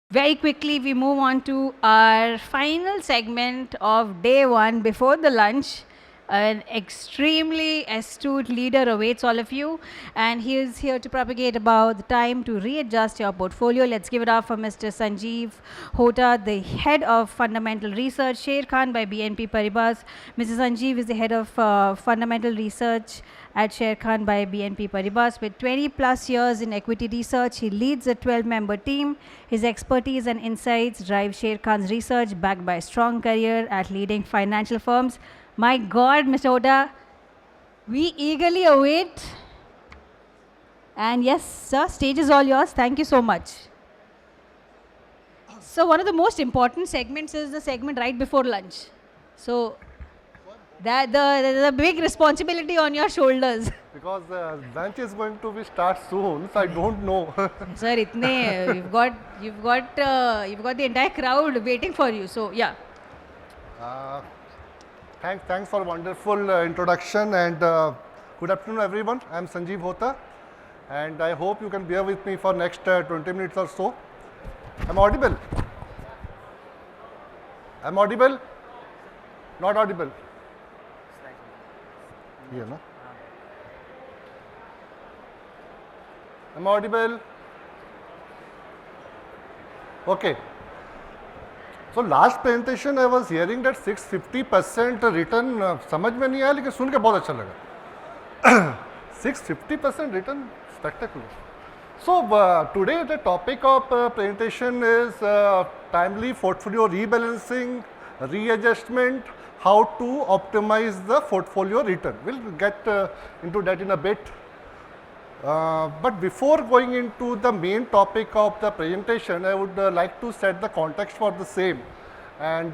Very quickly, we move on to our final segment of day one before the lunch. An extremely astute leader awaits all of you, and he is here to propagate about the time to readjust your portfolio. Let's give it up for Mr. Sanjeev Hota, the head of fundamental research, Sher Khan by BNP Paribas. Mr. Sanjeev is the head of fundamental research at Sher Khan by BNP Paribas. With 20 plus years in equity research, he leads a 12-member team. His expertise and insights drive Sher Khan's research, backed by a strong career at leading financial firms. My God, Mr. Oda, we eagerly await. And yes, sir, stage is all yours. Thank you so much. So one of the most important segments is the segment right before lunch. So that the big responsibility on your shoulders. Because lunch is going to be start soon, so I don't know. Sir, itne you've got the entire crowd waiting for you. So yeah. Thanks for wonderful introduction and good afternoon everyone. I am Sanjeev Hota and I hope you can bear with me for next 20 minutes or so. I'm audible? I'm audible? Not audible? Yeah, no? I'm audible? Okay. So last presentation I was hearing that 650% return समझ में नहीं आया लेकिन सुन के बहुत अच्छा लगा 650% return spectacular. So today the topic of presentation is timely portfolio rebalancing, readjustment, how to optimize the portfolio return. We'll get into that in a bit. But before going into the main topic of the presentation, I would like to set the context for the same. And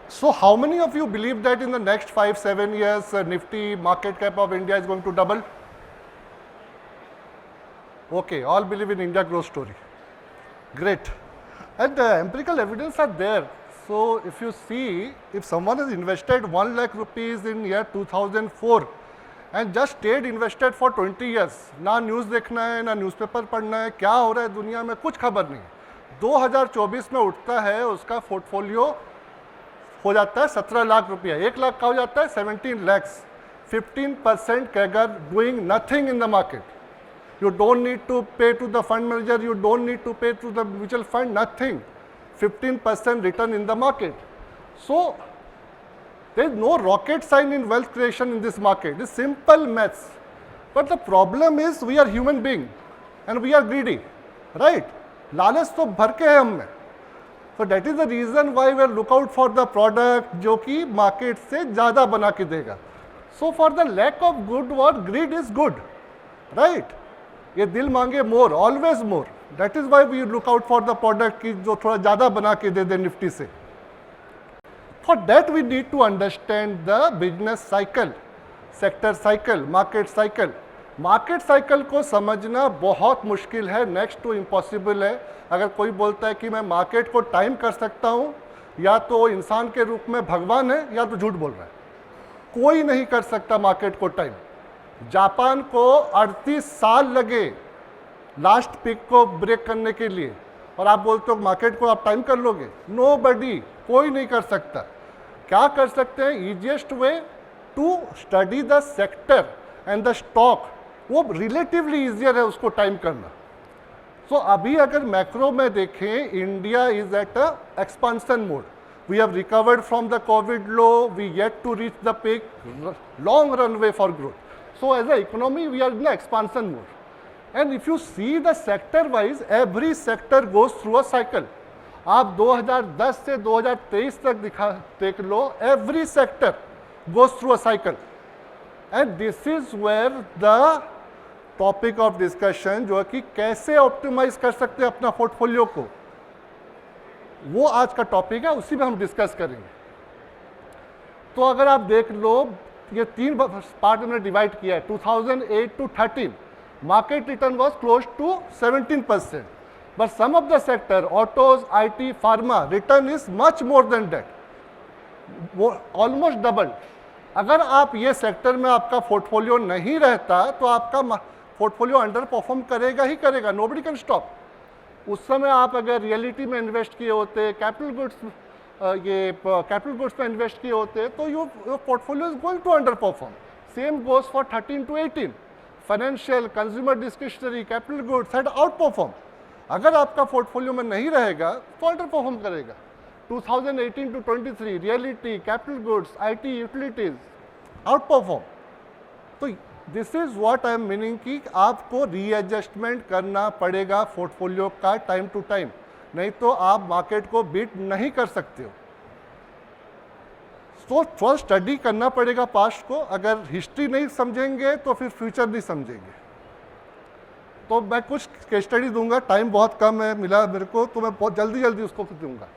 so how many of you believe that in the next 5-7 years, Nifty market cap of India is going to double? Okay, all believe in India growth story. Great. And empirical evidence are there. So if you see, if someone has invested 1 lakh rupees in year 2004, and just stayed invested for 20 years, ना news देखना है ना newspaper पढ़ना है, क्या हो रहा है दुनिया में कुछ खबर नहीं. 2024 में उठता है उसका पोर्टफोलियो हो जाता है 17 लाख रुपया, 1 लाख का हो जाता है 17 lakhs, 15% CAGR doing nothing in the market. You don't need to pay to the fund manager, you don't need to pay to the mutual fund, nothing, 15% return in the market. So there is no rocket science in wealth creation in this market. It's simple maths. But the problem is we are human being and we are greedy, right? लालच तो भर के है हम में. So that is the reason why we look out for the product जो कि market से ज़्यादा बना के देगा. So for the lack of good what greed is good, right? ये दिल मांगे more, always more. That is why we look out for the product कि जो थोड़ा ज़्यादा बना के दे दे निफ्टी से. For that we need to understand the business cycle, sector cycle, market cycle. Market cycle को समझना बहुत मुश्किल है, नेक्स्ट टू इम्पॉसिबल है. अगर कोई बोलता है कि मैं मार्केट को टाइम कर सकता हूँ, या तो इंसान के रूप में भगवान है या तो झूठ बोल रहा है. कोई नहीं कर सकता मार्केट को टाइम. जापान को 38 साल लगे लास्ट पिक को ब्रेक करने के लिए, और आप बोलते हो मार्केट को आप टाइम कर लोगे. नोबडी, कोई नहीं कर सकता. क्या कर सकते हैं? Easiest way to study the sector and the stock, वो रिलेटिवली ईजियर है उसको टाइम करना. सो अभी अगर मैक्रो में देखें, India is at a expansion mode. We have recovered from the Covid low, we yet to reach the peak, long runway for growth. So as a economy we are in the expansion mode. And if you see the sector wise, every sector goes through a cycle. आप 2010 से 2023 तक देख लो, every sector goes through a cycle. And this is where the topic of discussion जो है कि कैसे optimise कर सकते हैं अपना पोर्टफोलियो को, वो आज का टॉपिक है, उसी में हम डिस्कस करेंगे. तो अगर आप देख लो, ये 3 पार्ट में डिवाइड किया है. 2008 to 13 market return was close to 17%, but some of the sector, autos, IT, pharma, return is much more than that, almost double. अगर आप ये सेक्टर में आपका पोर्टफोलियो नहीं रहता तो आपका पोर्टफोलियो अंडर परफॉर्म करेगा ही करेगा. Nobody can stop. उस समय आप अगर रियलिटी में इन्वेस्ट किए होते, कैपिटल गुड्स में इन्वेस्ट किए होते, तो your portfolio is going to underperform. Same goes for 13 to 18. Financial, consumer discretionary, capital goods had outperform. अगर आपका पोर्टफोलियो में नहीं रहेगा तो अंडर परफॉर्म करेगा. 2018 to 23 realty, capital goods, IT, utilities outperform. तो this is what I am meaning कि आपको रीएडजस्टमेंट करना पड़ेगा पोर्टफोलियो का टाइम टू टाइम, नहीं तो आप मार्केट को बीट नहीं कर सकते हो. तो थोड़ा स्टडी करना पड़ेगा पास्ट को. अगर हिस्ट्री नहीं समझेंगे तो फिर फ्यूचर नहीं समझेंगे. तो मैं कुछ केस स्टडी दूंगा, टाइम बहुत कम है मिला मेरे को, तो मैं बहुत जल्दी उसको दूंगा.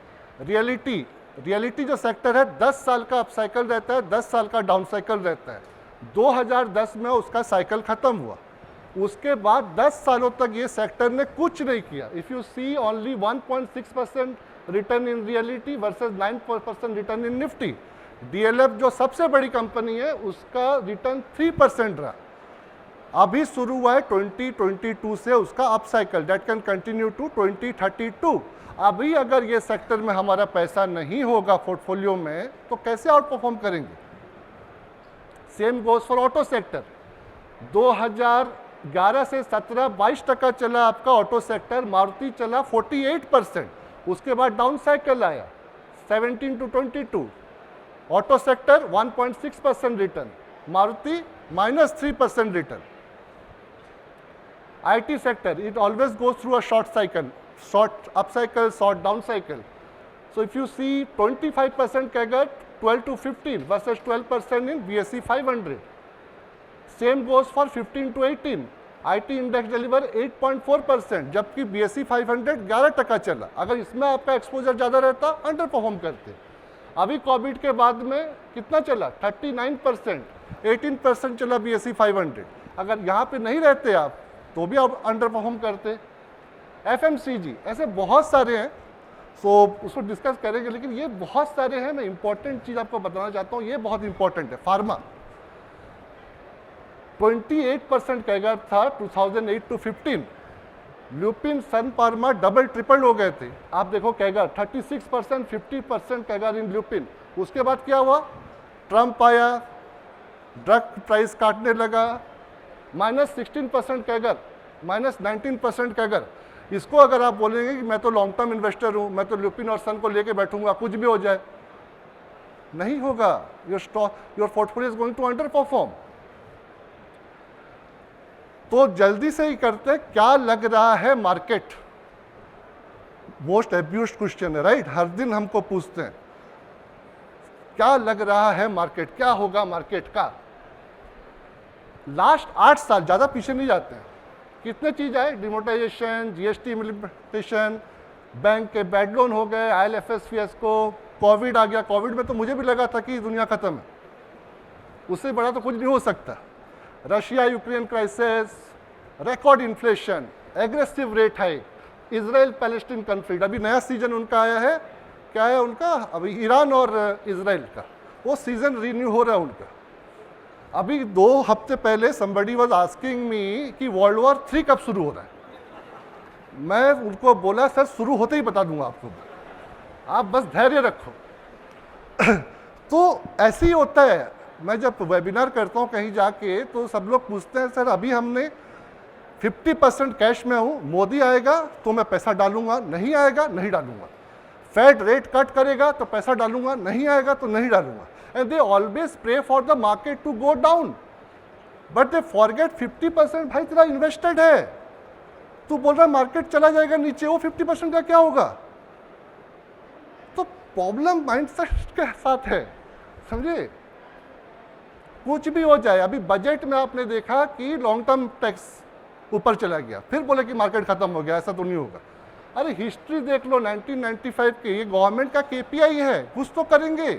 रियलिटी जो सेक्टर है 10 साल का अप साइकिल रहता है, 10 साल का डाउन साइकिल रहता है. 2010 में उसका साइकिल खत्म हुआ. उसके बाद 10 सालों तक ये सेक्टर ने कुछ नहीं किया. If you see only 1.6% return in realty versus 9% return in Nifty. DLF जो सबसे बड़ी कंपनी है उसका रिटर्न 3% रहा. अभी शुरू हुआ है 2022 से उसका up cycle that can continue to 2032. अभी अगर ये सेक्टर में हमारा पैसा नहीं होगा पोर्टफोलियो में तो कैसे आउट परफॉर्म करेंगे. Same goes for auto sector. 2011 से 17-22% चला आपका ऑटो सेक्टर. मारुति चला 48%. उसके बाद डाउन साइकिल आया 17 to 22. Auto sector 1.6% return, Maruti -3% return. IT sector, it always goes through a short cycle, short up cycle, short down cycle. So if you see 25% CAGR, 12 to 15 versus 12% in BSE 500. Same goes for 15 to 18. IT index deliver 8.4%, जबकि BSE 500 11% चला. अगर इसमें आपका exposure ज़्यादा रहता under perform करते. अभी Covid के बाद में कितना चला 39%, 18% चला BSE 500. अगर यहाँ पे नहीं रहते आप तो भी आप अंडर परफॉर्म करते. FMCG ऐसे बहुत सारे हैं, सो उसको डिस्कस करेंगे, लेकिन ये बहुत सारे हैं. मैं इंपॉर्टेंट चीज़ आपको बताना चाहता हूँ, ये बहुत इंपॉर्टेंट है. फार्मा 28% कैगर था 2008 to 15. Lupin, Sun Pharma double triple हो गए थे. आप देखो कैगर 36%, 50% कैगर इन ल्यूपिन. उसके बाद क्या हुआ, ट्रम्प आया, ड्रग प्राइस काटने लगा, -16% कैगर, -19% कैगर. इसको अगर आप बोलेंगे कि मैं तो लॉन्ग टर्म इन्वेस्टर हूँ, मैं तो ल्यूपिन और सन को लेके बैठूंगा, कुछ भी हो जाए, नहीं होगा. Your portfolio is going to underperform. तो जल्दी से ही करते, क्या लग रहा है मार्केट. मोस्ट एब्यूज्ड क्वेश्चन है, राइट. हर दिन हमको पूछते हैं क्या लग रहा है मार्केट, क्या होगा मार्केट का. लास्ट 8 साल, ज़्यादा पीछे नहीं जाते हैं, कितने चीज़ आए, डिमोनेटाइजेशन, जीएसटी इम्प्लीमेंटेशन, बैंक के बैड लोन हो गए, IL&FS फियास्को, कोविड आ गया. कोविड में तो मुझे भी लगा था कि दुनिया खत्म है, उससे बड़ा तो कुछ नहीं हो सकता. Russia Ukraine crisis, record inflation, aggressive rate hike, Israel Palestine conflict. अभी नया सीजन उनका आया है, क्या है उनका, अभी ईरान और इजराइल का वो सीजन रिन्यू हो रहा है उनका. अभी 2 हफ्ते पहले somebody was asking me कि वर्ल्ड वॉर 3 कब शुरू हो रहा है. मैं उनको बोला सर शुरू होते ही बता दूंगा आपको, आप बस धैर्य रखो. तो ऐसे ही होता है. मैं जब वेबिनार करता हूँ कहीं जाके तो सब लोग पूछते हैं सर अभी हमने 50% कैश में हूँ, मोदी आएगा तो मैं पैसा डालूंगा, नहीं आएगा नहीं डालूंगा. फेड रेट कट करेगा तो पैसा डालूंगा, नहीं आएगा तो नहीं डालूंगा. And they always pray for the market to go down, but they forget 50% भाई तेरा इन्वेस्टेड है. तू बोल रहा मार्केट चला जाएगा नीचे, वो 50% का क्या होगा. तो प्रॉब्लम माइंडसेट के साथ है, समझे. कुछ भी हो जाए. अभी बजट में आपने देखा कि लॉन्ग टर्म टैक्स ऊपर चला गया, फिर बोले कि मार्केट खत्म हो गया, ऐसा तो नहीं होगा. अरे हिस्ट्री देख लो 1995 की, ये गवर्नमेंट का KPI है, कुछ तो करेंगे.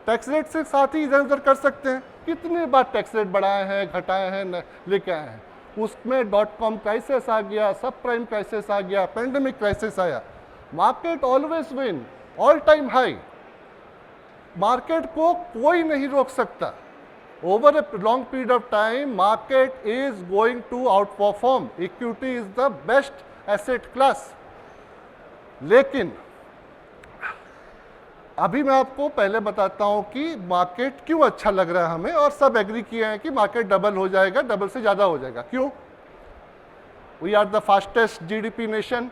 टैक्स रेट से साथ ही इधर उधर कर सकते हैं. कितने बार टैक्स रेट बढ़ाए हैं, घटाए हैं, लेके आए हैं. उसमें .com क्राइसिस आ गया, सब प्राइम क्राइसिस आ गया, पेंडेमिक क्राइसिस आया. Market always win, all time high. Market को कोई नहीं रोक सकता. Over a long period of time market is going to outperform. Equity is the best asset class. लेकिन अभी मैं आपको पहले बताता हूं कि मार्केट क्यों अच्छा लग रहा है हमें, और सब एग्री किए हैं कि मार्केट डबल हो जाएगा, डबल से ज़्यादा हो जाएगा। क्यों? We are the fastest GDP nation,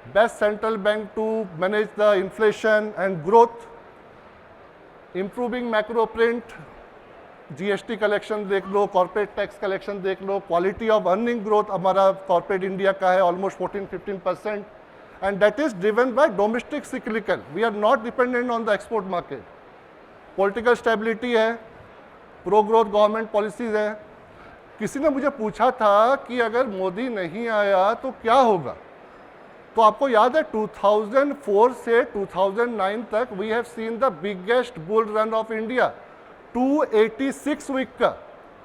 best central bank to manage the inflation and growth, improving macro print, GST collection देख लो, कॉर्पोरेट टैक्स कलेक्शन देख लो, क्वालिटी ऑफ अर्निंग ग्रोथ हमारा कॉर्पोरेट इंडिया का है almost 14-15%, and that is driven by domestic cyclical. We are not dependent on the export market. Political stability है, pro growth government policies है। किसी ने मुझे पूछा था कि अगर मोदी नहीं आया तो क्या होगा, तो आपको याद है 2004 से 2009 तक we have seen the biggest bull run of India, 286 week का।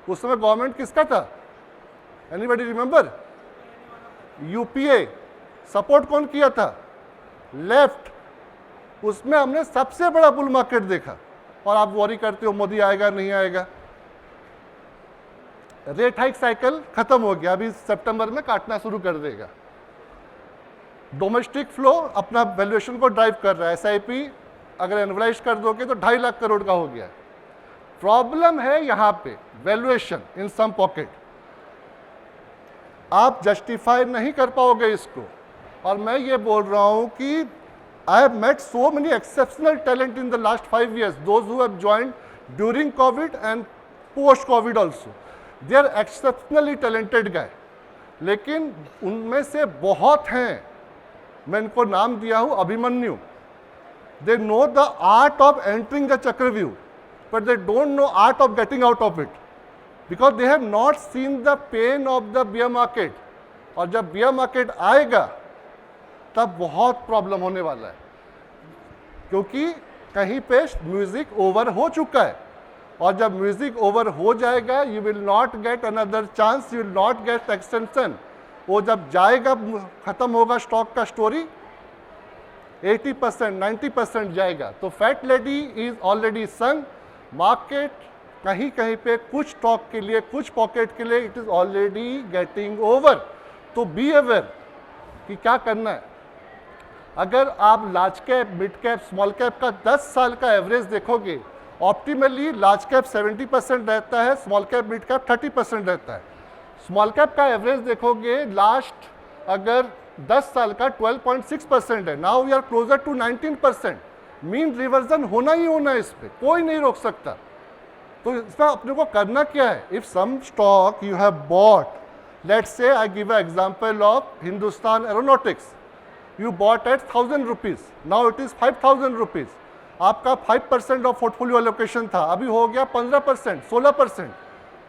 उस समय गवर्नमेंट किसका था? Anybody remember? यूपीए। सपोर्ट कौन किया था? लेफ्ट। उसमें हमने सबसे बड़ा बुल मार्केट देखा, और आप वॉरी करते हो मोदी आएगा नहीं आएगा। रेट हाइक साइकिल खत्म हो गया, अभी सितंबर में काटना शुरू कर देगा। डोमेस्टिक फ्लो अपना वैल्यूएशन को ड्राइव कर रहा है, एसआईपी अगर एनालाइज कर दोगे तो 2.5 लाख करोड़ का हो गया। प्रॉब्लम है यहाँ पे वैल्यूएशन इन सम पॉकेट, आप जस्टिफाई नहीं कर पाओगे इसको। और मैं ये बोल रहा हूँ कि I have met so many exceptional talent in the last 5 years, those who have joined during covid and post covid also, they are exceptionally talented guy. लेकिन उनमें से बहुत हैं, मैं इनको नाम दिया हूँ Abhimanyu, they know the art of entering the chakravyuh but they don't know art of getting out of it, because they have not seen the pain of the bear market. और जब बियर मार्केट आएगा तब बहुत प्रॉब्लम होने वाला है, क्योंकि कहीं पे म्यूजिक ओवर हो चुका है, और जब म्यूजिक ओवर हो जाएगा you will not get another chance, you will not gate extension. वो जब जाएगा, खत्म होगा स्टॉक का स्टोरी, 80% 90% जाएगा। तो फैट लेडी इज ऑलरेडी संग। मार्केट कहीं कहीं पे कुछ स्टॉक के लिए, कुछ पॉकेट के लिए it is already getting over. तो बी अवेयर कि क्या करना है। अगर आप large cap, mid cap, small cap का 10 साल का एवरेज देखोगे, ऑप्टिमली लार्ज कैप 70% रहता है, स्मॉल कैप मिड कैप 30% रहता है। स्मॉल कैप का एवरेज देखोगे लास्ट अगर 10 साल का 12.6% है। Now we are closer to 19%। Mean reversion होना ही होना है, इस पर कोई नहीं रोक सकता। तो इसमें अपने को करना क्या है? If some stock you have bought, let's say I give a example of Hindustan Aeronautics, you bought at 1000 rupees, now it is 5000 rupees, आपका 5% ऑफ पोर्टफोलियो एलोकेशन था, अभी हो गया 15%, 16%।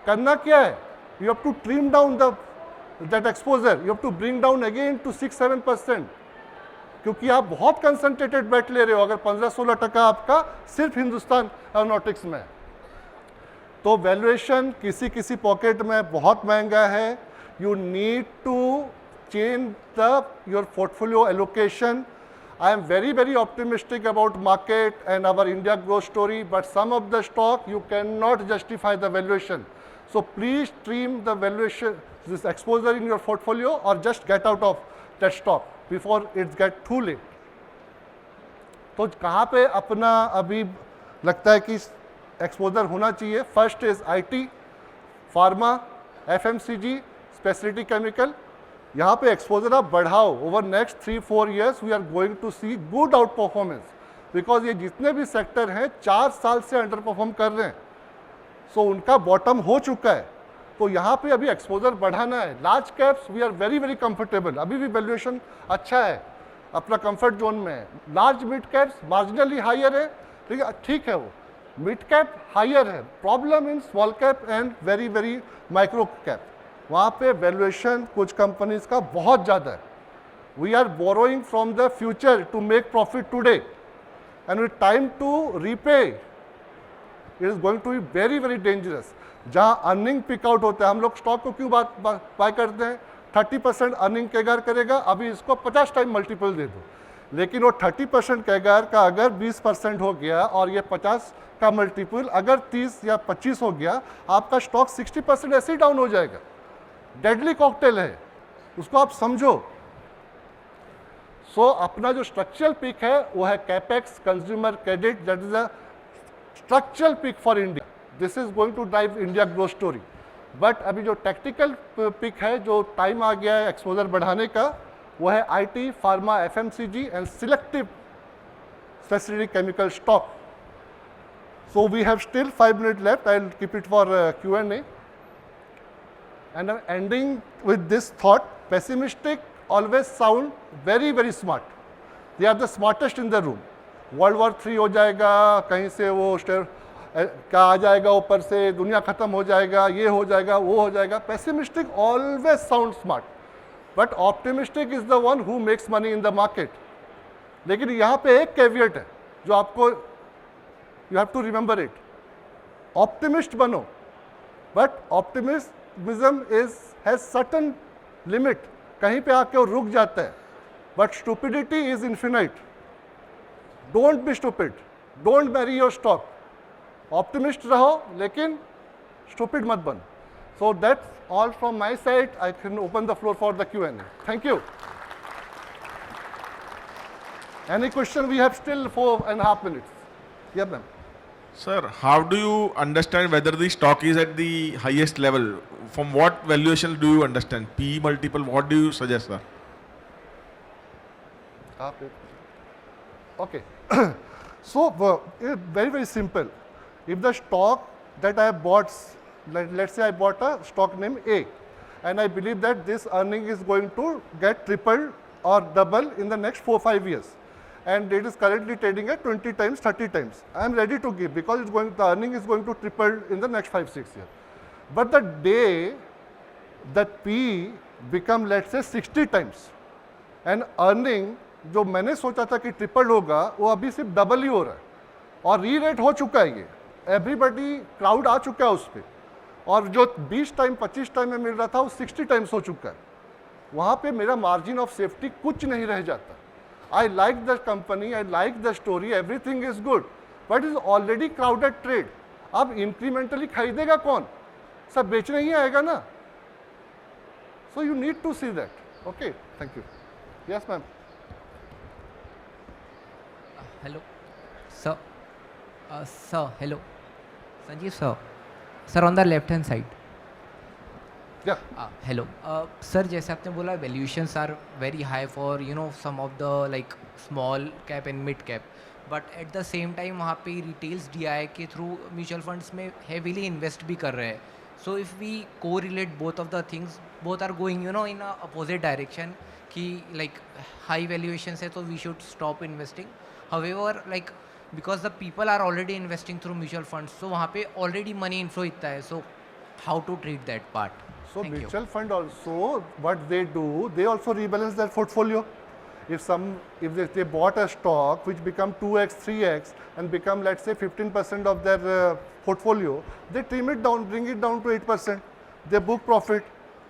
करना क्या है? you have to trim down that exposure, you have to bring down again to 6-7%, क्योंकि आप बहुत कंसंट्रेटेड बेट ले रहे हो अगर 15-16% आपका सिर्फ हिंदुस्तान एरोनॉटिक्स में। तो वैल्यूएशन किसी किसी पॉकेट में बहुत महंगा है। You need to change your portfolio allocation. I am very optimistic about market and our India growth story, but some of the stock you cannot justify the valuation. So please trim the valuation, this exposure in your portfolio, or just get out of that stock before it get too late. तो कहाँ पे अपना अभी लगता है कि exposure होना चाहिए? First is IT, pharma, FMCG, speciality chemical. यहाँ पे एक्सपोजर आप बढ़ाओ। Over next 3-4 years we are going to see good outperformance, because ये जितने भी सेक्टर हैं 4 साल से अंडर परफॉर्म कर रहे हैं, सो उनका बॉटम हो चुका है। तो यहाँ पे अभी एक्सपोजर बढ़ाना है। Large caps we are very comfortable, अभी भी वैल्यूएशन अच्छा है, अपना कंफर्ट जोन में है। Large mid caps marginally higher है, ठीक है, वो मिड कैप हायर है। Problem in small cap and very micro cap, वहाँ पे वैल्यूएशन कुछ कंपनीज का बहुत ज़्यादा है। We are borrowing from the future to make profit today, and with time to repay it is going to be very dangerous. जहाँ earning peak out होता है, हम लोग स्टॉक को क्यों बाय करते हैं? 30% अर्निंग कैगार करेगा, अभी इसको 50 टाइम मल्टीपल दे दो। लेकिन वो 30% कैगार का अगर 20% हो गया और ये 50 का मल्टीपल अगर 30 या 25 हो गया, आपका स्टॉक 60% ऐसे ही डाउन हो जाएगा। डेडली कॉकटेल है, उसको आप समझो। सो अपना जो स्ट्रक्चरल पिक है वो है capex consumer credit, that is a structural peak for India. This is going to drive India growth story. But अभी जो टेक्निकल पिक है, जो टाइम आ गया है एक्सपोजर बढ़ाने का, वो है IT, pharma, FMCG and selective specific chemical stock. So we have still 5 minutes left. I'll keep it for Q&A. And I'm ending with this thought: pessimistic always sound very very smart. They are the smartest in the room. World War 3 हो जाएगा, कहीं से वो क्या आ जाएगा ऊपर से, दुनिया खत्म हो जाएगा, ये हो जाएगा, वो हो जाएगा. Pessimistic always sound smart, but optimistic is the one who makes money in the market. लेकिन यहाँ पे एक कैवियट है जो आपको you have to remember it. Optimist बनो, but optimism is has certain limit. कहीं पे आके वो रुक जाता है. But stupidity is infinite. Don't be stupid, don't marry your stock. Optimist रहो लेकिन स्टूपिड मत बनो. So that's all from my side. I can open the floor for the Q&A. Thank you. Any question? We have still 4.5 minutes. Yeah, ma'am. Sir, how do you understand whether the stock is at the highest level? From what valuation do you understand? PE multiple, what do you suggest, sir? Okay. So, very, very simple. If the stock that I have bought, let's say I bought a stock name A, and I believe that this earning is going to get tripled or double in the next 4-5 years. And it is currently trading at 20 times, 30 times. I am ready to give because the earning is going to triple in the next 5-6 years. But the day that P become, let's say, 60 times, and earning जो मैंने सोचा था कि triple होगा वो अभी सिर्फ double ही हो रहा है. और री रेट हो चुका है. ये एवरीबडी क्राउड आ चुका है उस पर. और जो 20 टाइम 25 टाइम में मिल रहा था वो 60 टाइम्स हो चुका है. वहाँ पे मेरा मार्जिन ऑफ सेफ्टी कुछ नहीं रह जाता. I like the company, I like the story, everything is good, but it's already crowded trade. अब incrementally खरीदेगा कौन? सब बेचने ही आएगा ना. So you need to see that. Okay, thank you. Yes, ma'am. Hello, sir. Sir, hello. Sanjeev, sir. Sir, on the left hand side. Yeah. Hello. Sir, जैसे आपने बोला valuations are very high for some of the like small cap and mid cap, but at the same time वहाँ पे retails DI के through mutual funds में heavily invest भी कर रहे हैं. So if we correlate both of the things, both are going in a opposite direction कि like high valuations है तो we should stop investing. However, like because the people are already investing through mutual funds, so वहाँ पे already money inflow इतना है. So how to treat that part? So Thank you. mutual fund also, what they do, they also rebalance their portfolio. If they bought a stock which become 2x, 3x and become, let's say, 15% of their portfolio, they trim it down, bring it down to 8%. They book profit.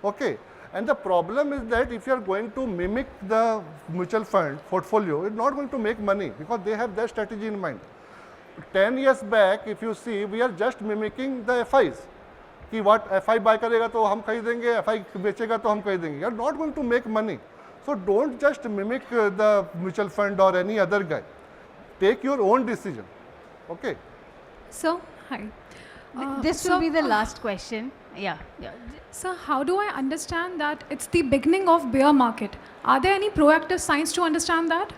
Okay. And the problem is that if you are going to mimic the mutual fund portfolio, it's not going to make money because they have their strategy in mind. 10 years back, if you see, we are just mimicking the FIs. कि what FI buy करेगा तो हम खरीदेंगे, FI बेचेगा तो हम खरीदेंगे. You are not going to make money. So don't just mimic the mutual fund or any other guy. Take your own decision. Okay. So, hi. This will be the last question. Yeah. So, how do I understand that it's the beginning of bear market? Are there any proactive signs to understand that?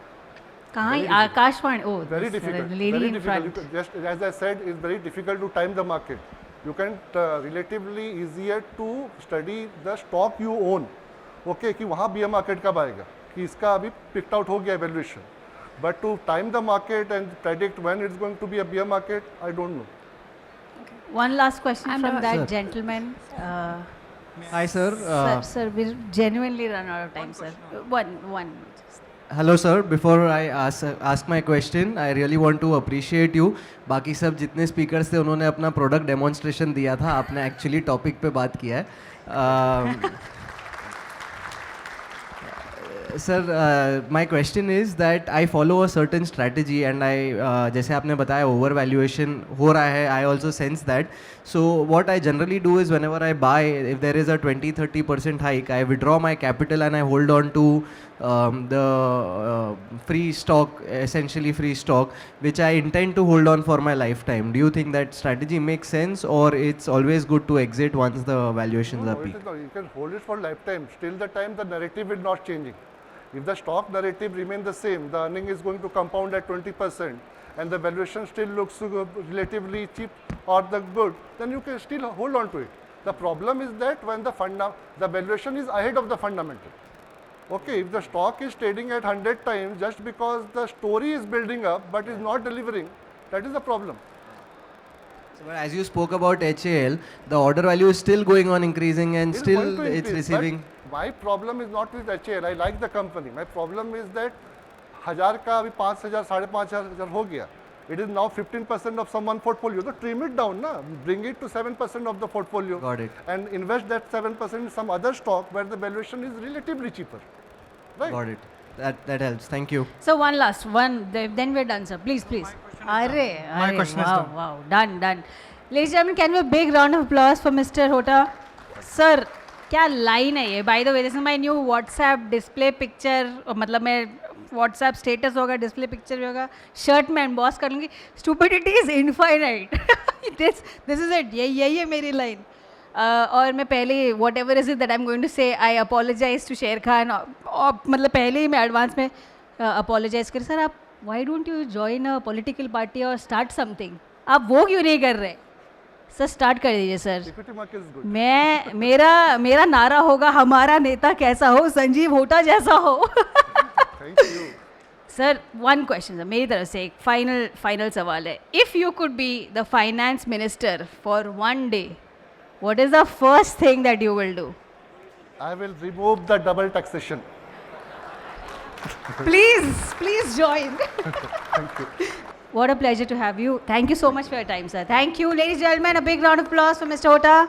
कहाँ? Akashvani. Oh, Very this, difficult. the lady Very in difficult. front. Just as I said, it's very difficult to time the market. You can relatively easier to study the stock you own. Okay, कि वहाँ bear market कब आएगा? कि इसका अभी picked out हो गया evaluation. But to time the market and predict when it's going to be a bear market, I don't know. One last question And, from that Sir. gentleman. Hi, sir. Sir, we'll genuinely run out of time, sir. One. Hello, sir. Before I ask my question, I really want to appreciate you. बाकी सब जितने speakers थे उन्होंने अपना product demonstration दिया था. आपने actually topic पे बात किया है. Sir, my question is that I follow a certain strategy and I जैसे आपने बताया overvaluation हो रहा है, I also sense that. So what I generally do is whenever I buy, if there is a 20-30% hike, I withdraw my capital and I hold on to the free stock, essentially free stock, which I intend to hold on for my lifetime. Do you think that strategy makes sense, or it's always good to exit once the valuations No, are it peak? is not. You can hold it for lifetime. Till the time the narrative is not changing. If the stock narrative remains the same, the earning is going to compound at 20%, and the valuation still looks relatively cheap or the good, then you can still hold on to it. The problem is that when the valuation is ahead of the fundamental. Okay, if the stock is trading at 100 times just because the story is building up but is not delivering, that is the problem. So, but as you spoke about HAL, the order value is still going on increasing and It is still going to it's increase, receiving. but my problem is not with HAL. I like the company. My problem is that 1000 का अभी 5000 5500 हो गया. It is now 15% of someone portfolio. So trim it down, na? Bring it to 7% of the portfolio. Got it. And invest that 7% in some other stock where the valuation is relatively cheaper. Right? Got it. That helps. Thank you. So one last one, then we're done, sir. Please, please. My question is wow, done. wow, done. Ladies and gentlemen, can we have a big round of applause for Mr. Hota? Sir, क्या line है ये? By the way, this is my new WhatsApp display picture. मतलब मैं WhatsApp status होगा, display picture भी होगा, shirt में emboss कर लूँगी. Stupidity is infinite. this is it. यही है मेरी line. और मैं पहले whatever is it that I'm going to say, I apologize to शेर खान. और मतलब पहले ही मैं एडवांस में apologize कर सर आप why don't you join a political party or start something? आप वो क्यों नहीं कर रहे? सर स्टार्ट कर दीजिए sir. Equity market is good. मैं मेरा नारा होगा हमारा नेता कैसा हो, संजीव होटा जैसा हो. Thank you. Sir one question मेरी तरफ से एक फाइनल सवाल है. If you could be the finance minister for one day, what is the first thing that you will do? I will remove the double taxation. Please join. Thank you. What a pleasure to have you. Thank you so much for your time, sir. Thank you, ladies and gentlemen. A big round of applause for Mr. Hota.